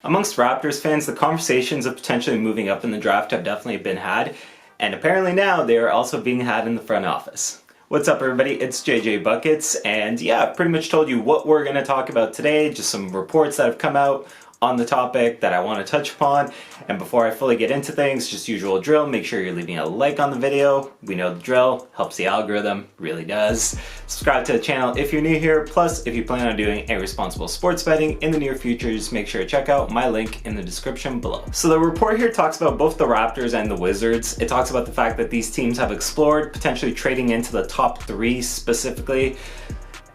Amongst Raptors fans, the conversations of potentially moving up in the draft have definitely been had, and apparently now they are also being had in the front office. What's up, everybody? It's JJ Buckets, and yeah, I've pretty much told you what we're going to talk about today, just some reports that have come out on the topic that I want to touch upon. And before I fully get into things, just usual drill, make sure you're leaving a like on the video. We know the drill, helps the algorithm, really does. Subscribe to the channel if you're new here. Plus, if you plan on doing a responsible sports betting in the near future, just make sure to check out my link in the description below. So the report here talks about both the Raptors and the Wizards. It talks about the fact that these teams have explored potentially trading into the top three specifically.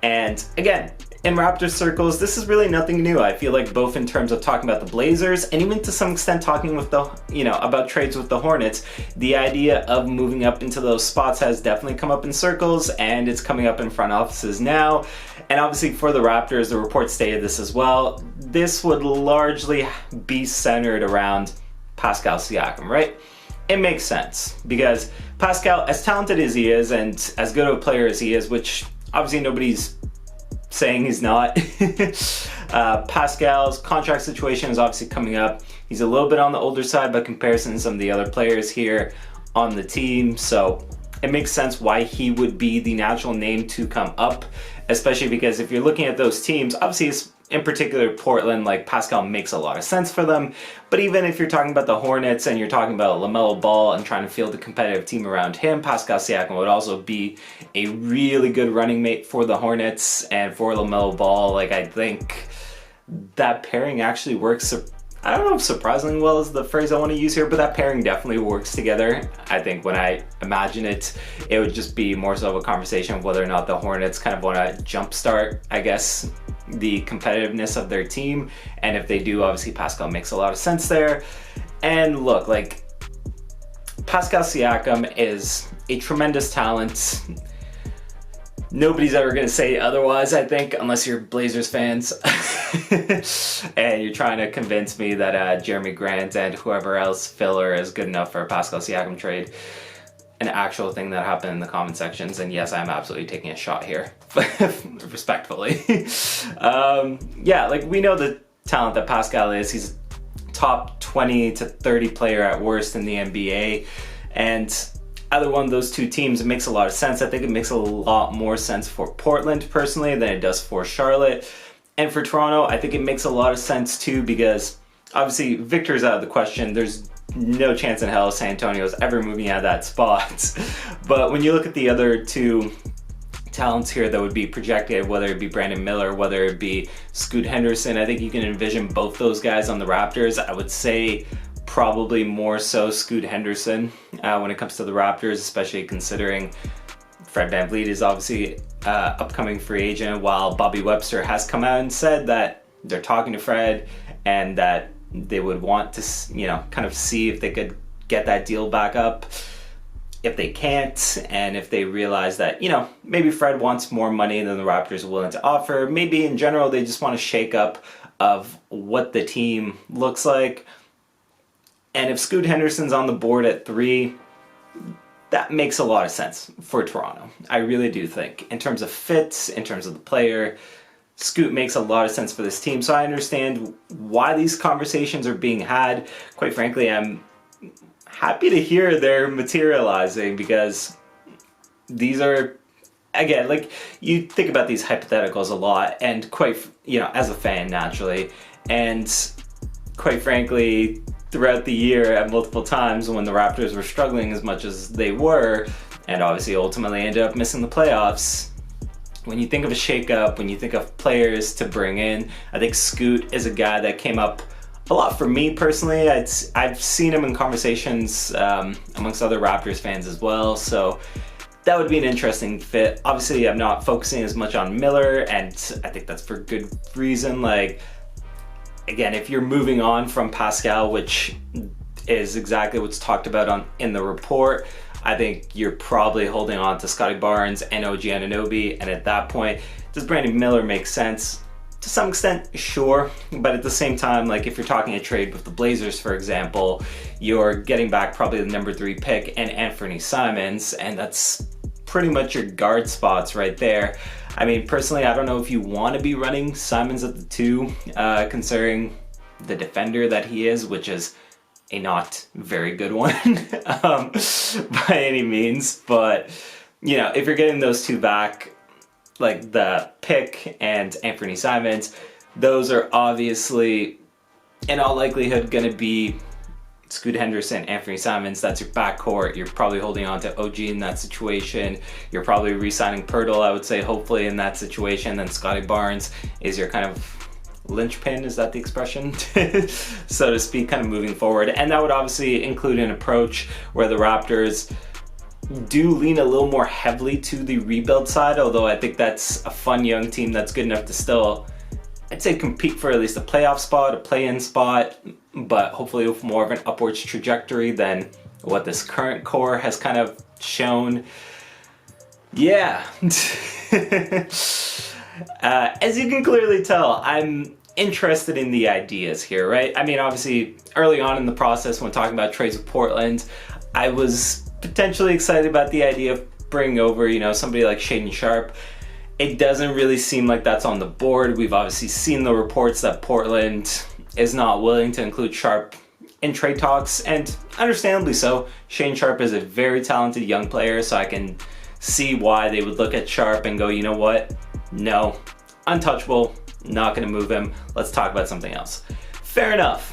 And again, in Raptors circles, this is really nothing new. I feel like both in terms of talking about the Blazers and even to some extent talking with the, about trades with the Hornets, the idea of moving up into those spots has definitely come up in circles, and it's coming up in front offices now. And obviously for the Raptors, the report stated this as well. This would largely be centered around Pascal Siakam, right? It makes sense because Pascal, as talented as he is and as good of a player as he is, which obviously nobody's saying he's not. Pascal's contract situation is obviously coming up. He's a little bit on the older side by comparison to some of the other players here on the team. So it makes sense why he would be the natural name to come up, especially because if you're looking at those teams, obviously it's in particular Portland, like Pascal makes a lot of sense for them. But even if you're talking about the Hornets and you're talking about LaMelo Ball and trying to field a competitive team around him, Pascal Siakam would also be a really good running mate for the Hornets. And for LaMelo Ball, like, I think that pairing actually works. I don't know if surprisingly well is the phrase I want to use here, but that pairing definitely works together. I think when I imagine it, it would just be more so of a conversation of whether or not the Hornets kind of want to jumpstart, I guess, the competitiveness of their team. And if they do, obviously Pascal makes a lot of sense there. And look, like, Pascal Siakam is a tremendous talent. Nobody's ever going to say otherwise, I think, unless you're Blazers fans and you're trying to convince me that Jeremy Grant and whoever else filler is good enough for a Pascal Siakam trade. An actual thing that happened in the comment sections, and yes, I'm absolutely taking a shot here, respectfully. Yeah, like, we know the talent that Pascal is. He's a top 20 to 30 player at worst in the NBA, and either one of those two teams, it makes a lot of sense. I think it makes a lot more sense for Portland personally than it does for Charlotte. And for Toronto, I think it makes a lot of sense too, because obviously Victor's out of the question. There's no chance in hell San Antonio's ever moving out of that spot. But when you look at the other two talents here that would be projected, whether it be Brandon Miller, whether it be Scoot Henderson, I think you can envision both those guys on the Raptors. I would say probably more so Scoot Henderson when it comes to the Raptors, especially considering Fred VanVleet is obviously upcoming free agent, while Bobby Webster has come out and said that they're talking to Fred and that they would want to, kind of see if they could get that deal back up. If they can't, and if they realize that, maybe Fred wants more money than the Raptors are willing to offer, maybe in general they just want a shakeup of what the team looks like. And if Scoot Henderson's on the board at 3, that makes a lot of sense for Toronto. I really do think. In terms of fits, in terms of the player, Scoot makes a lot of sense for this team. So I understand why these conversations are being had. Quite frankly, I'm happy to hear they're materializing, because these are, again, like, you think about these hypotheticals a lot, and as a fan naturally, and quite frankly, throughout the year at multiple times when the Raptors were struggling as much as they were, and obviously ultimately ended up missing the playoffs, when you think of a shakeup, when you think of players to bring in, I think Scoot is a guy that came up a lot for me personally. I've seen him in conversations amongst other Raptors fans as well, so that would be an interesting fit. Obviously, I'm not focusing as much on Miller, and I think that's for good reason. Like, again, if you're moving on from Pascal, which is exactly what's talked about in the report, I think you're probably holding on to Scotty Barnes and OG Anunoby. And at that point, does Brandon Miller make sense? To some extent, sure. But at the same time, like, if you're talking a trade with the Blazers, for example, you're getting back probably the number 3 pick and Anthony Simons, and that's pretty much your guard spots right there. I mean, personally, I don't know if you want to be running Simons at the 2, considering the defender that he is, which is a not very good one by any means. But, you know, if you're getting those two back, like the pick and Anthony Simons, those are obviously in all likelihood going to be Scoot Henderson, Anthony Simons. That's your backcourt. You're probably holding on to OG in that situation. You're probably re-signing Pirtle, I would say, hopefully in that situation. Then Scotty Barnes is your kind of linchpin, is that the expression? So to speak, kind of moving forward. And that would obviously include an approach where the Raptors do lean a little more heavily to the rebuild side, although I think that's a fun young team that's good enough to still, I'd say, compete for at least a playoff spot, a play-in spot, but hopefully with more of an upwards trajectory than what this current core has kind of shown. Yeah. As you can clearly tell, I'm interested in the ideas here, right? I mean, obviously, early on in the process when talking about trades with Portland, I was potentially excited about the idea of bringing over, you know, somebody like Shaedon Sharpe. It doesn't really seem like that's on the board. We've obviously seen the reports that Portland is not willing to include Sharpe in trade talks, and understandably so. Shaedon Sharpe is a very talented young player, so I can see why they would look at Sharpe and go, you know what? No, untouchable, not gonna move him. Let's talk about something else. Fair enough.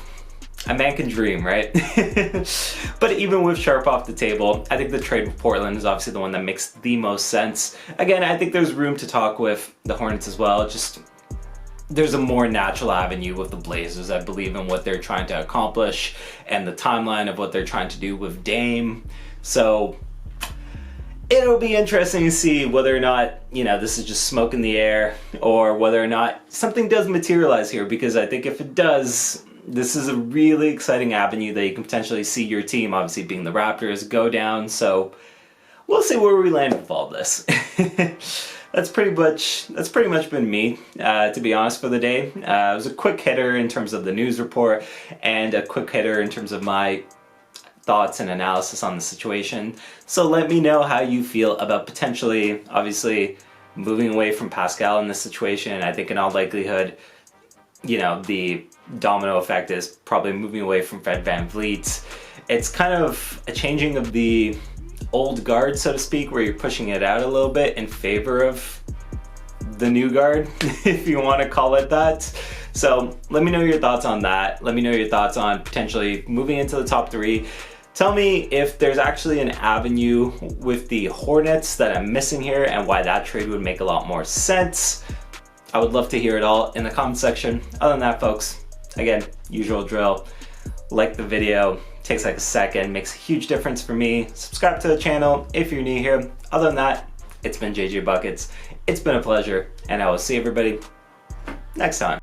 A man can dream, right? But even with Sharpe off the table, I think the trade with Portland is obviously the one that makes the most sense. Again, I think there's room to talk with the Hornets as well. Just there's a more natural avenue with the Blazers. I believe in what they're trying to accomplish and the timeline of what they're trying to do with Dame. So it'll be interesting to see whether or not, you know, this is just smoke in the air or whether or not something does materialize here, because I think if it does, this is a really exciting avenue that you can potentially see your team, obviously being the Raptors, go down. So we'll see where we land with all this. That's pretty much been me, to be honest, for the day. It was a quick hitter in terms of the news report and a quick hitter in terms of my thoughts and analysis on the situation. So let me know how you feel about potentially, obviously, moving away from Pascal in this situation. I think in all likelihood, you know, the domino effect is probably moving away from Fred VanVleet. It's kind of a changing of the old guard, so to speak, where you're pushing it out a little bit in favor of the new guard, if you want to call it that. So let me know your thoughts on that. Let me know your thoughts on potentially moving into the top three. Tell me if there's actually an avenue with the Hornets that I'm missing here and why that trade would make a lot more sense. I would love to hear it all in the comment section. Other than that, folks, again, usual drill. Like the video, takes like a second, makes a huge difference for me. Subscribe to the channel if you're new here. Other than that, it's been JJ Buckets. It's been a pleasure, and I will see everybody next time.